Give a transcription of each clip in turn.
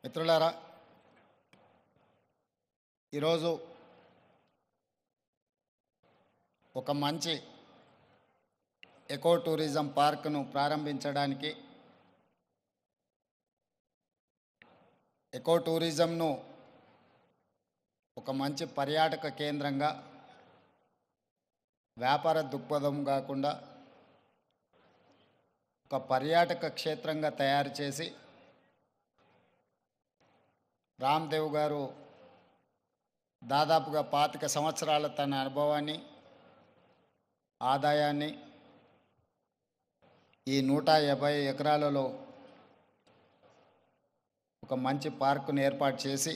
మిత్రులారా, ఈరోజు ఒక మంచి ఎకో టూరిజం పార్కును ప్రారంభించడానికి, ఎకో టూరిజంను ఒక మంచి పర్యాటక కేంద్రంగా, వ్యాపార దృక్పథం కాకుండా ఒక పర్యాటక క్షేత్రంగా తయారు చేసి రామ్దేవ్ గారు దాదాపుగా 25 సంవత్సరాల తన అనుభవాన్ని, ఆదాయాన్ని ఈ 150 ఎకరాలలో ఒక మంచి పార్కును ఏర్పాటు చేసి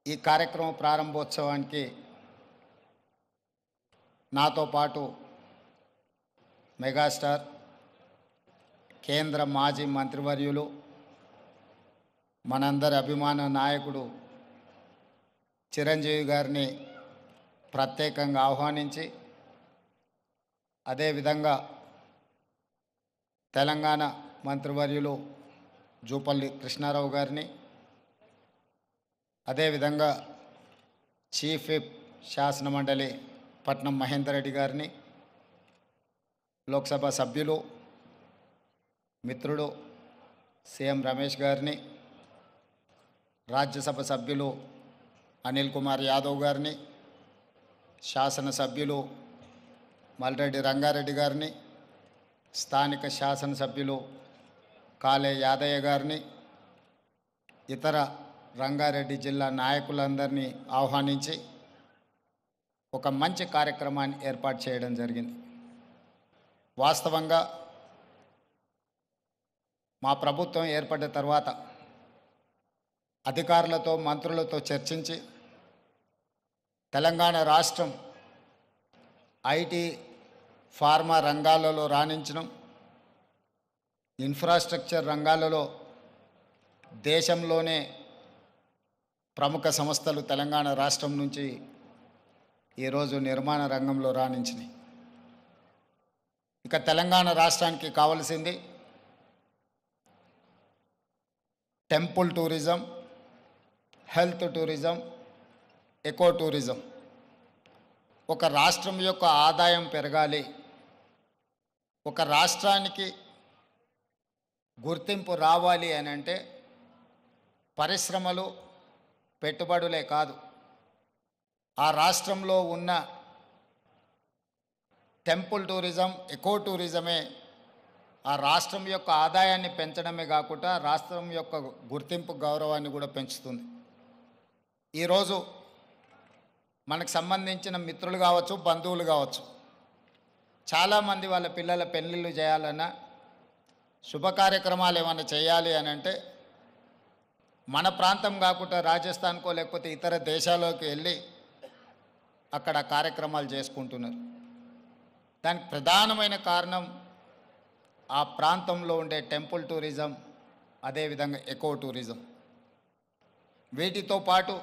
ఈ కార్యక్రమం ప్రారంభోత్సవానికి నాతో పాటు మెగాస్టార్, కేంద్ర మాజీ మంత్రివర్యులు, మనందరి అభిమాన నాయకుడు చిరంజీవి గారిని ప్రత్యేకంగా ఆహ్వానించి, అదేవిధంగా తెలంగాణ మంత్రివర్యులు జూపల్లి కృష్ణారావు గారిని, అదేవిధంగా చీఫ్ విప్ శాసనమండలి పట్నం మహేందర్ రెడ్డి గారిని, లోక్సభ సభ్యులు మిత్రుడు సీఎం రమేష్ గారిని, రాజ్యసభ సభ్యులు అనిల్ కుమార్ యాదవ్ గారిని, శాసనసభ్యులు మల్రెడ్డి రంగారెడ్డి గారిని, స్థానిక శాసనసభ్యులు కాలే యాదయ్య గారిని, ఇతర రంగారెడ్డి జిల్లా నాయకులందరినీ ఆహ్వానించి ఒక మంచి కార్యక్రమాన్ని ఏర్పాటు చేయడం జరిగింది. వాస్తవంగా మా ప్రభుత్వం ఏర్పడ్డ తర్వాత అధికారులతో, మంత్రులతో చర్చించి తెలంగాణ రాష్ట్రం ఐటీ, ఫార్మా రంగాలలో రాణించడం, ఇన్ఫ్రాస్ట్రక్చర్ రంగాలలో దేశంలోనే ప్రముఖ సంస్థలు తెలంగాణ రాష్ట్రం నుంచి ఈరోజు నిర్మాణ రంగంలో రాణించినాయి. ఇక తెలంగాణ రాష్ట్రానికి కావలసింది temple tourism, health tourism, eco tourism. ఒక రాష్ట్రం యొక్క ఆదాయం పెరగాలి, ఒక రాష్ట్రానికి గుర్తింపు రావాలి అని అంటే పరిశ్రమలు, పెట్టుబడులే కాదు, ఆ రాష్ట్రంలో ఉన్న టెంపుల్ టూరిజం, ఎకో టూరిజమే ఆ రాష్ట్రం యొక్క ఆదాయాన్ని పెంచడమే కాకుండా రాష్ట్రం యొక్క గుర్తింపు, గౌరవాన్ని కూడా పెంచుతుంది. ఈరోజు మనకు సంబంధించిన మిత్రులు కావచ్చు, బంధువులు కావచ్చు, చాలామంది వాళ్ళ పిల్లల పెళ్ళిళ్ళు చేయాలన్నా, శుభ కార్యక్రమాలు ఏమైనా చేయాలి అని అంటే మన ప్రాంతం కాకుండా రాజస్థాన్కో లేకపోతే ఇతర దేశాల్లోకి వెళ్ళి అక్కడ కార్యక్రమాలు చేసుకుంటున్నారు. దానికి ప్రధానమైన కారణం ఆ ప్రాంతంలో ఉండే టెంపుల్ టూరిజం, అదేవిధంగా ఎకో టూరిజం. వీటితో పాటు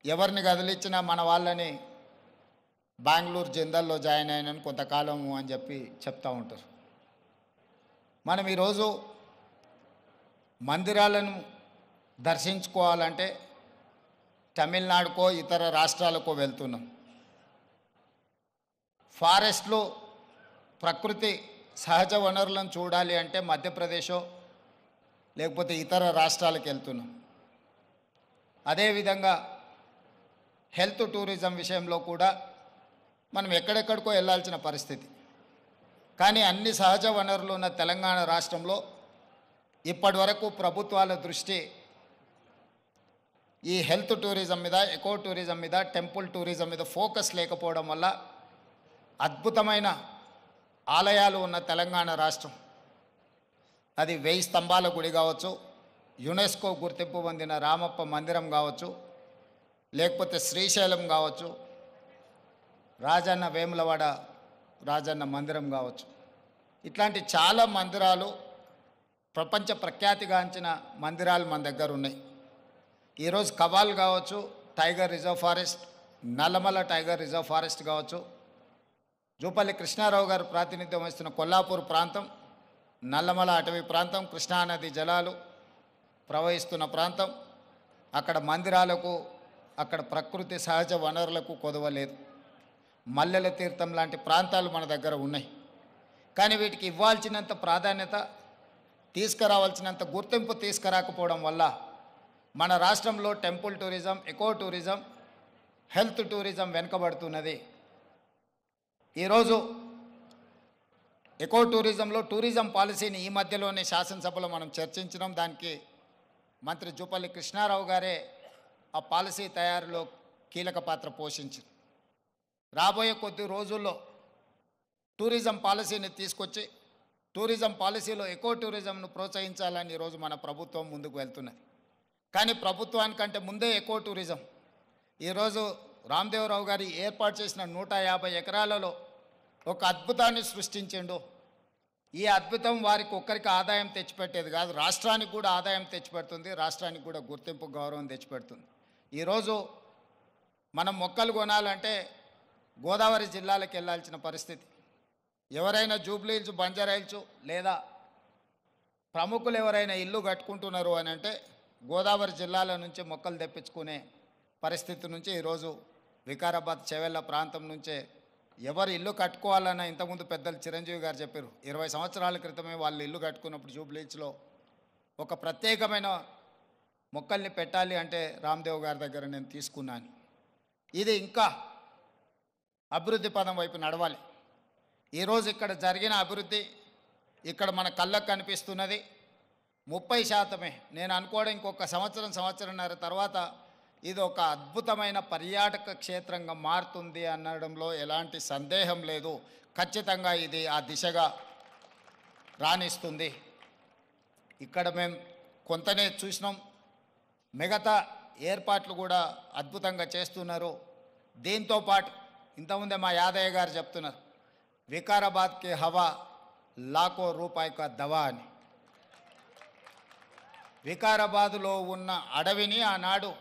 ఎవరిని కదిలిచ్చినా మన వాళ్ళని బెంగళూరు జిందల్లో జాయిన్ అయినని కొంతకాలము అని చెప్పి చెప్తూ ఉంటారు. మనం ఈరోజు మందిరాలను దర్శించుకోవాలంటే తమిళనాడుకో ఇతర రాష్ట్రాలకో వెళ్తున్నాం. ఫారెస్ట్లో ప్రకృతి సహజ వనరులను చూడాలి అంటే మధ్యప్రదేశో లేకపోతే ఇతర రాష్ట్రాలకు వెళ్తున్నాం. అదేవిధంగా హెల్త్ టూరిజం విషయంలో కూడా మనం ఎక్కడెక్కడికో వెళ్ళాల్సిన పరిస్థితి. కానీ అన్ని సహజ వనరులు ఉన్న తెలంగాణ రాష్ట్రంలో ఇప్పటి వరకు ప్రభుత్వాల దృష్టి ఈ హెల్త్ టూరిజం మీద, ఎకో టూరిజం మీద, టెంపుల్ టూరిజం మీద ఫోకస్ లేకపోవడం వల్ల అద్భుతమైన ఆలయాలు ఉన్న తెలంగాణ రాష్ట్రం, అది 1000 స్తంభాల గుడి కావచ్చు, యునెస్కో గుర్తింపు పొందిన రామప్ప మందిరం కావచ్చు, లేకపోతే శ్రీశైలం కావచ్చు, రాజన్న వేములవాడ రాజన్న మందిరం కావచ్చు, ఇట్లాంటి చాలా మందిరాలు, ప్రపంచ ప్రఖ్యాతిగాంచిన మందిరాలు మన దగ్గర ఉన్నాయి. ఈరోజు కవాల్ కావచ్చు, tiger reserve forest, Nallamala tiger reserve forest కావచ్చు, జూపల్లి కృష్ణారావు గారు ప్రాతినిధ్యం వహిస్తున్న కొల్లాపూర్ ప్రాంతం, నల్లమల అటవీ ప్రాంతం, కృష్ణానది జలాలు, ప్రవహిస్తున్న ప్రాంతం. అక్కడ మందిరాలకు, అక్కడ ప్రకృతి సహజ వనరులకు కొదవలేదు. మల్లెల తీర్థం లాంటి ప్రాంతాలు మన దగ్గర ఉన్నాయి. కానీ వీటికి ఇవ్వాల్సినంత ప్రాధాన్యత, తీసుకురావాల్సినంత గుర్తింపు తీసుకురాకపోవడం వల్ల మన రాష్ట్రంలో temple tourism, eco tourism, health tourism వెనుకబడుతున్నది. ఈరోజు ఎకో టూరిజంలో టూరిజం పాలసీని ఈ మధ్యలోనే శాసనసభలో మనం చర్చించినాం. దానికి మంత్రి జూపల్లి కృష్ణారావు గారే ఆ పాలసీ తయారీలో కీలక పాత్ర పోషించారు. రాబోయే కొద్ది రోజుల్లో టూరిజం పాలసీని తీసుకొచ్చి టూరిజం పాలసీలో ఎకో టూరిజంను ప్రోత్సహించాలని ఈరోజు మన ప్రభుత్వం ముందుకు వెళ్తున్నది. కానీ ప్రభుత్వానికంటే ముందే ఎకో టూరిజం ఈరోజు రామదేవరావు గారి ఏర్పాటు చేసిన 150 ఎకరాలలో ఒక అద్భుతాన్ని సృష్టించిండు. ఈ అద్భుతం వారికి ఒక్కరికి ఆదాయం తెచ్చిపెట్టేది కాదు, రాష్ట్రానికి కూడా ఆదాయం తెచ్చిపెడుతుంది, రాష్ట్రానికి కూడా గుర్తింపు, గౌరవం తెచ్చిపెడుతుంది. ఈరోజు మనం మొక్కలు కొనాలంటే గోదావరి జిల్లాలకు వెళ్ళాల్సిన పరిస్థితి. ఎవరైనా జూబ్లీహిల్స్, బంజారాహిల్స్ లేదా ప్రముఖులు ఎవరైనా ఇల్లు కట్టుకుంటున్నారు అని అంటే గోదావరి జిల్లాల నుంచి మొక్కలు తెప్పించుకునే పరిస్థితి నుంచి ఈరోజు వికారాబాద్, చెవెళ్ళ ప్రాంతం నుంచే ఎవరు ఇల్లు కట్టుకోవాలన్నా, ఇంతకుముందు పెద్దలు చిరంజీవి గారు చెప్పారు, 20 సంవత్సరాల క్రితమే వాళ్ళు ఇల్లు కట్టుకున్నప్పుడు జూబ్లీహిల్స్లో ఒక ప్రత్యేకమైన మొక్కల్ని పెట్టాలి అంటే రామ్దేవ్ గారి దగ్గర నేను తీసుకున్నాను. ఇది ఇంకా అభివృద్ధి పదం వైపు నడవాలి. ఈరోజు ఇక్కడ జరిగిన అభివృద్ధి ఇక్కడ మన కళ్ళకు కనిపిస్తున్నది 30%. నేను అనుకోవడం ఇంకొక సంవత్సరంన్నర తర్వాత ఇది ఒక అద్భుతమైన పర్యాటక క్షేత్రంగా మారుతుంది అనడంలో ఎలాంటి సందేహం లేదు. ఖచ్చితంగా ఇది ఆ దిశగా రాణిస్తుంది. ఇక్కడ మేము కొంతనే చూసినాం, మిగతా ఏర్పాట్లు కూడా అద్భుతంగా చేస్తున్నారు. దీంతోపాటు ఇంతకుముందే మా యాదయ్య గారు చెప్తున్నారు, వికారాబాద్కి హవా లాఖో రూపాయి కా దవా అని. వికారాబాదులో ఉన్న అడవిని ఆనాడు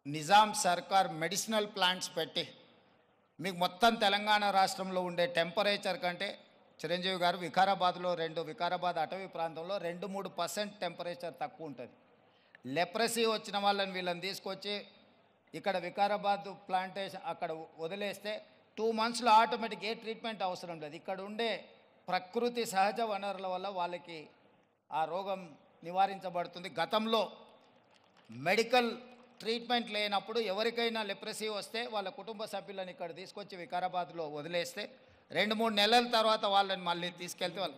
నిజాం సర్కార్ మెడిసినల్ ప్లాంట్స్ పెట్టి మీకు మొత్తం తెలంగాణ రాష్ట్రంలో ఉండే టెంపరేచర్ కంటే చిరంజీవి గారు వికారాబాద్లో వికారాబాద్ అటవీ ప్రాంతంలో 2-3% టెంపరేచర్ తక్కువ ఉంటుంది. లెప్రసీ వచ్చిన వాళ్ళని వీళ్ళని తీసుకొచ్చి ఇక్కడ వికారాబాద్ ప్లాంటేషన్ అక్కడ వదిలేస్తే 2 monthsలో ఆటోమేటిక్ ఏ ట్రీట్మెంట్ అవసరం లేదు. ఇక్కడ ఉండే ప్రకృతి సహజ వనరుల వల్ల వాళ్ళకి ఆ రోగం నివారించబడుతుంది. గతంలో మెడికల్ ట్రీట్మెంట్ లేనప్పుడు ఎవరికైనా లెప్రసీ వస్తే వాళ్ళ కుటుంబ సభ్యులను ఇక్కడ తీసుకొచ్చి వికారాబాద్లో వదిలేస్తే 2-3 నెలల తర్వాత వాళ్ళని మళ్ళీ తీసుకెళ్తే వాళ్ళు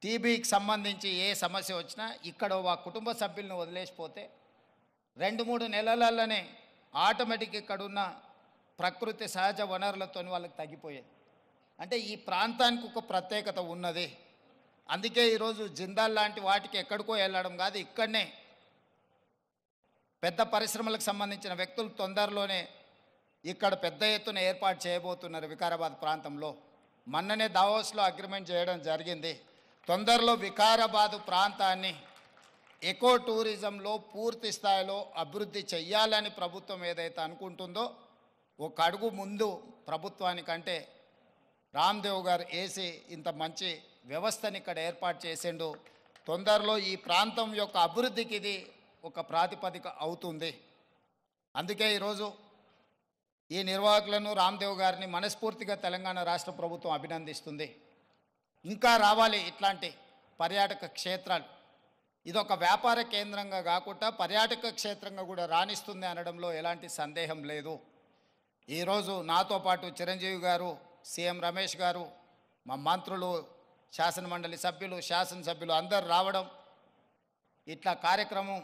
టీబీకి సంబంధించి ఏ సమస్య వచ్చినా ఇక్కడ ఆ కుటుంబ సభ్యులను వదిలేసిపోతే 2-3 నెలలలోనే ఆటోమేటిక్ ఇక్కడున్న ప్రకృతి సహజ వనరులతో వాళ్ళకి తగ్గిపోయేది. అంటే ఈ ప్రాంతానికి ఒక ప్రత్యేకత ఉన్నది. అందుకే ఈరోజు జిందాల్ లాంటి వాటికి ఎక్కడికో వెళ్ళడం కాదు, ఇక్కడనే పెద్ద పరిశ్రమలకు సంబంధించిన వ్యక్తులు తొందరలోనే ఇక్కడ పెద్ద ఎత్తున ఏర్పాటు చేయబోతున్నారు వికారాబాద్ ప్రాంతంలో. మొన్ననే దావోస్లో అగ్రిమెంట్ చేయడం జరిగింది. తొందరలో వికారాబాద్ ప్రాంతాన్ని ఎకో టూరిజంలో పూర్తి స్థాయిలో అభివృద్ధి చెయ్యాలని ప్రభుత్వం ఏదైతే అనుకుంటుందో ఒక అడుగు ముందు ప్రభుత్వానికంటే రామ్దేవ్ గారు వేసి ఇంత మంచి వ్యవస్థని ఇక్కడ ఏర్పాటు చేసిండు. తొందరలో ఈ ప్రాంతం యొక్క అభివృద్ధికి ఇది ఒక ప్రాతిపదిక అవుతుంది. అందుకే ఈరోజు ఈ నిర్వాహకులను, రామ్దేవ్ గారిని మనస్ఫూర్తిగా తెలంగాణ రాష్ట్ర ప్రభుత్వం అభినందిస్తుంది. ఇంకా రావాలి ఇట్లాంటి పర్యాటక క్షేత్రాలు. ఇదొక వ్యాపార కేంద్రంగా కాకుండా పర్యాటక క్షేత్రంగా కూడా రాణిస్తుంది అనడంలో ఎలాంటి సందేహం లేదు. ఈరోజు నాతో పాటు చిరంజీవి గారు, సీఎం రమేష్ గారు, మా మంత్రులు, శాసనమండలి సభ్యులు, శాసనసభ్యులు అందరూ రావడం, ఇట్లా కార్యక్రమం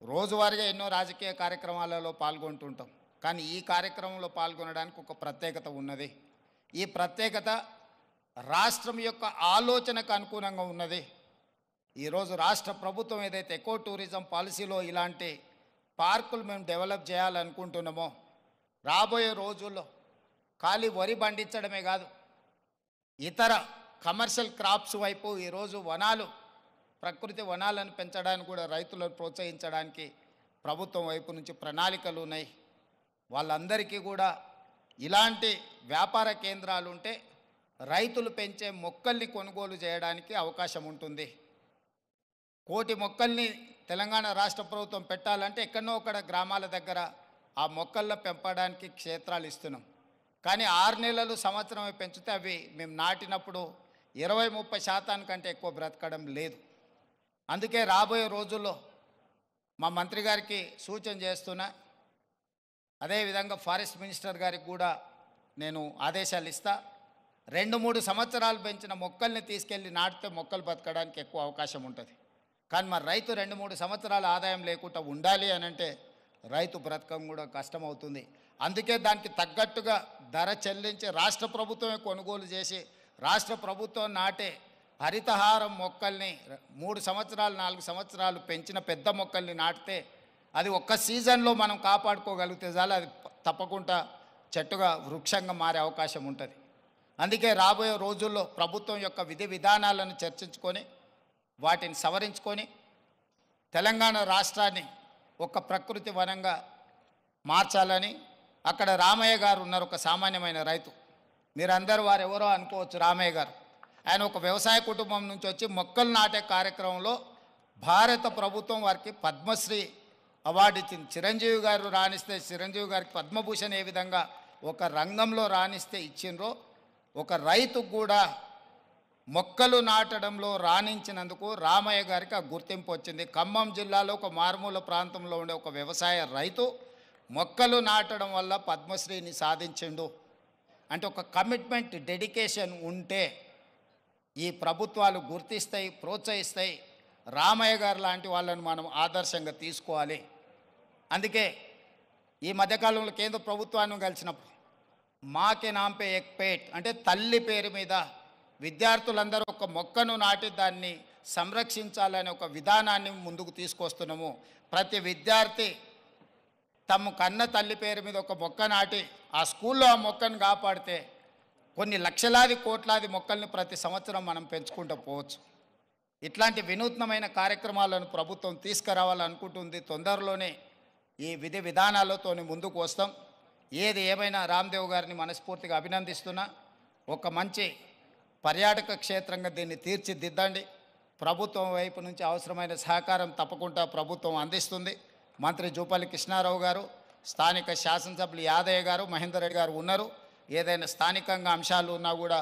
రోజువారీగా ఎన్నో రాజకీయ కార్యక్రమాలలో పాల్గొంటుంటాం. కానీ ఈ కార్యక్రమంలో పాల్గొనడానికి ఒక ప్రత్యేకత ఉన్నది. ఈ ప్రత్యేకత రాష్ట్రం యొక్క ఆలోచనకు అనుగుణంగా ఉన్నది. ఈరోజు రాష్ట్ర ప్రభుత్వం ఏదైతే ఎకో టూరిజం పాలసీలో ఇలాంటి పార్కులు మేము డెవలప్ చేయాలనుకుంటున్నామో రాబోయే రోజుల్లో ఖాళీ వరి పండించడమే కాదు, ఇతర కమర్షియల్ క్రాప్స్ వైపు ఈరోజు వనాలు, ప్రకృతి వనాలను పెంచడానికి కూడా రైతులను ప్రోత్సహించడానికి ప్రభుత్వం వైపు నుంచి ప్రణాళికలు ఉన్నాయి. వాళ్ళందరికీ కూడా ఇలాంటి వ్యాపార కేంద్రాలు ఉంటే రైతులు పెంచే మొక్కల్ని కొనుగోలు చేయడానికి అవకాశం ఉంటుంది. కోటి మొక్కల్ని తెలంగాణ రాష్ట్ర ప్రభుత్వం పెట్టాలంటే ఎక్కడనో ఒకడ గ్రామాల దగ్గర ఆ మొక్కల్లో పెంపడానికి క్షేత్రాలు ఇస్తున్నాం. కానీ 6 నెలలు సంవత్సరమే పెంచితే అవి మేము నాటినప్పుడు 20-30% ఎక్కువ బ్రతకడం లేదు. అందుకే రాబోయే రోజుల్లో మా మంత్రి గారికి సూచన చేస్తున్నా, అదేవిధంగా ఫారెస్ట్ మినిస్టర్ గారికి కూడా నేను ఆదేశాలు ఇస్తా. 2-3 సంవత్సరాలు పెంచిన మొక్కల్ని తీసుకెళ్ళి నాటితే మొక్కలు బతకడానికి ఎక్కువ అవకాశం ఉంటుంది. కానీ మరి రైతు 2-3 సంవత్సరాల ఆదాయం లేకుండా ఉండాలి అని అంటే రైతు బ్రతకం కూడా కష్టమవుతుంది. అందుకే దానికి తగ్గట్టుగా ధర చెల్లించి రాష్ట్ర ప్రభుత్వమే కొనుగోలు చేసి రాష్ట్ర ప్రభుత్వం నాటే హరితహారం మొక్కల్ని 3 సంవత్సరాలు 4 సంవత్సరాలు పెంచిన పెద్ద మొక్కల్ని నాటితే అది ఒక్క సీజన్లో మనం కాపాడుకోగలిగితే చాలు, అది తప్పకుండా చెట్టుగా వృక్షంగా మారే అవకాశం ఉంటుంది. అందుకే రాబోయే రోజుల్లో ప్రభుత్వం యొక్క విధి విధానాలను చర్చించుకొని వాటిని సవరించుకొని తెలంగాణ రాష్ట్రాన్ని ఒక ప్రకృతి వనంగా మార్చాలని. అక్కడ రామయ్య గారు ఉన్నారు, ఒక సామాన్యమైన రైతు. మీరందరూ వారు ఎవరో అనుకోవచ్చు. రామయ్య గారు ఆయన ఒక వ్యవసాయ కుటుంబం నుంచి వచ్చి మొక్కలు నాటే కార్యక్రమంలో భారత ప్రభుత్వం వారికి పద్మశ్రీ అవార్డు ఇచ్చింది. చిరంజీవి గారు రాణిస్తే చిరంజీవి గారికి పద్మభూషణ్ ఏ విధంగా ఒక రంగంలో రాణిస్తే ఇచ్చిండ్రో, ఒక రైతుకు కూడా మొక్కలు నాటడంలో రాణించినందుకు రామయ్య గారికి ఆ గుర్తింపు వచ్చింది. ఖమ్మం జిల్లాలో ఒక మారుమూల ప్రాంతంలో ఉండే ఒక వ్యవసాయ రైతు మొక్కలు నాటడం వల్ల పద్మశ్రీని సాధించిండు. అంటే ఒక కమిట్మెంట్, డెడికేషన్ ఉంటే ఈ ప్రభుత్వాలు గుర్తిస్తాయి, ప్రోత్సహిస్తాయి. రామయ్య గారు లాంటి వాళ్ళని మనం ఆదర్శంగా తీసుకోవాలి. అందుకే ఈ మధ్యకాలంలో కేంద్ర ప్రభుత్వాన్ని కలిసినప్పుడు మాకే నాంపే ఎక్ పేట్ అంటే తల్లి పేరు మీద విద్యార్థులందరూ ఒక మొక్కను నాటి దాన్ని సంరక్షించాలనే ఒక విధానాన్ని ముందుకు తీసుకొస్తున్నాము. ప్రతి విద్యార్థి తమ కన్న తల్లి పేరు మీద ఒక మొక్క నాటి ఆ స్కూల్లో ఆ మొక్కను కాపాడితే కొన్ని లక్షలాది కోట్లాది మొక్కల్ని ప్రతి సంవత్సరం మనం పెంచుకుంటూ పోవచ్చు. ఇట్లాంటి వినూత్నమైన కార్యక్రమాలను ప్రభుత్వం తీసుకురావాలనుకుంటుంది. తొందరలోనే ఈ విధి విధానాలతో ముందుకు వస్తాం. ఏది ఏమైనా రామ్దేవ్ గారిని మనస్ఫూర్తిగా అభినందిస్తున్నా. ఒక మంచి పర్యాటక క్షేత్రంగా దీన్ని తీర్చిదిద్దండి. ప్రభుత్వం వైపు నుంచి అవసరమైన సహకారం తప్పకుండా ప్రభుత్వం అందిస్తుంది. మంత్రి జూపల్లి కృష్ణారావు గారు, స్థానిక శాసనసభ్యులు యాదయ్య గారు, మహేందర్ రెడ్డి గారు ఉన్నారు. ఏదైనా స్థానికంగా అంశాలు ఉన్నా కూడా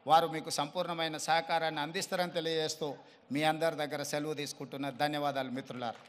వారు మీకు సంపూర్ణమైన సహకారాన్ని అందిస్తారని తెలియజేస్తూ మీ అందరి దగ్గర సెలవు తీసుకుంటున్నారు. ధన్యవాదాలు మిత్రులారా.